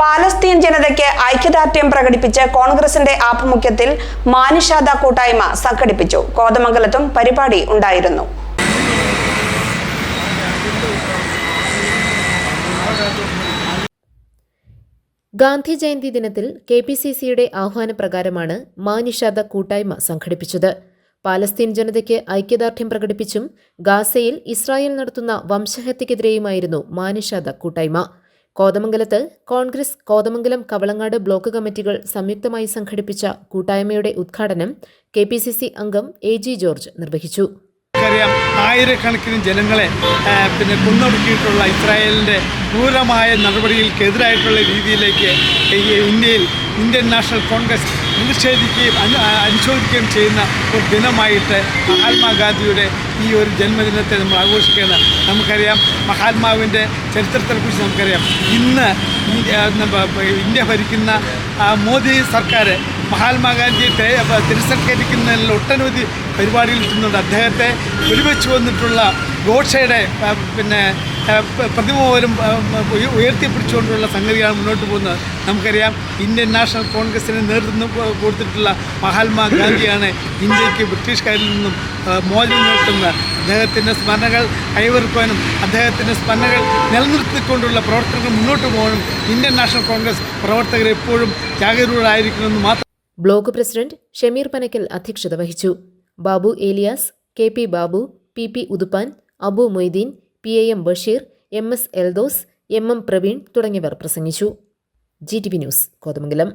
Palestine ജനതയ്ക്ക് ഐക്യദാർഢ്യം പ്രകടിപ്പിച്ച് കോൺഗ്രസിന്റെ ആഭിമുഖ്യത്തിൽ മാനിഷാദ കൂട്ടായ്മ സംഘടിപ്പിച്ചു. കോതമംഗലത്തും പരിപാടി ഉണ്ടായിരുന്നു. ഗാന്ധി ജയന്തി ദിനത്തിൽ KPCCയുടെ ആഹ്വാനപ്രകാരമാണ് മാനിഷാദ കൂട്ടായ്മ സംഘടിപ്പിച്ചത്. പാലസ്തീൻ ജനതയ്ക്ക് ഐക്യദാർഢ്യം പ്രകടിപ്പിച്ചും ഗാസയിൽ ഇസ്രായേൽ നടത്തുന്ന വംശഹത്യക്കെതിരെയുമായിരുന്നു മാനിഷാദ കൂട്ടായ്മ. കോതമംഗലത്ത് കോൺഗ്രസ് കോതമംഗലം കവളങ്ങാട് ബ്ലോക്ക് കമ്മിറ്റികൾ സംയുക്തമായി സംഘടിപ്പിച്ച കൂട്ടായ്മയുടെ ഉദ്ഘാടനം KPCC അംഗം AG ജോർജ് നിർവഹിച്ചു. ആയിരക്കണക്കിന് ജനങ്ങളെ കൊന്നൊടുക്കിയിട്ടുള്ള ഇസ്രായേലിൻ്റെ ക്രൂരമായ നടപടികൾക്കെതിരായിട്ടുള്ള രീതിയിലേക്ക് ഇന്ത്യൻ നാഷണൽ കോൺഗ്രസ് പ്രതിഷേധിക്കുകയും അനുശോചിക്കുകയും ചെയ്യുന്ന ഒരു ദിനമായിട്ട് മഹാത്മാഗാന്ധിയുടെ ഈ ഒരു ജന്മദിനത്തെ നമ്മൾ ആഘോഷിക്കുകയാണ്. നമുക്കറിയാം, മഹാത്മാവിൻ്റെ ചരിത്രത്തെക്കുറിച്ച് നമുക്കറിയാം. ഇന്ന് ഇന്ത്യ ഭരിക്കുന്ന മോദി സർക്കാർ മഹാത്മാഗാന്ധിയെ തിരസ്കരിക്കുന്നതിൽ ഒട്ടനവധി പരിപാടികൾ എത്തുന്നുണ്ട്. അദ്ദേഹത്തെ വെടിവെച്ചു വന്നിട്ടുള്ള ഗോഡ്സെയുടെ പ്രതിമ പോലും ഉയർത്തിപ്പിടിച്ചുകൊണ്ടുള്ള സംഗതിയാണ് മുന്നോട്ട് പോകുന്നത്. നമുക്കറിയാം, ഇന്ത്യൻ നാഷണൽ കോൺഗ്രസിന് നേതൃത്വം കൊടുത്തിട്ടുള്ള മഹാത്മാഗാന്ധിയാണ് ഇന്ത്യക്ക് ബ്രിട്ടീഷുകാരിൽ നിന്നും മോചനം നൽകുന്നത്. അദ്ദേഹത്തിൻ്റെ സ്മരണകൾ കൈവരുക്കാനും അദ്ദേഹത്തിൻ്റെ സ്മരണകൾ നിലനിർത്തിക്കൊണ്ടുള്ള പ്രവർത്തനങ്ങൾ മുന്നോട്ട് പോകാനും ഇന്ത്യൻ നാഷണൽ കോൺഗ്രസ് പ്രവർത്തകർ എപ്പോഴും ജാഗരൂകരായിരിക്കണമെന്ന് മാത്രം. ബ്ലോക്ക് പ്രസിഡന്റ് ഷമീർ പനക്കൽ അധ്യക്ഷത വഹിച്ചു. Babu Elias, KP Babu, PP Uduppan, Abu Moideen, PAM Basheer, MS Eldhose, MM Praveen തുടങ്ങിയവർ പ്രസംഗിച്ചു. GTV news, Kothamangalam.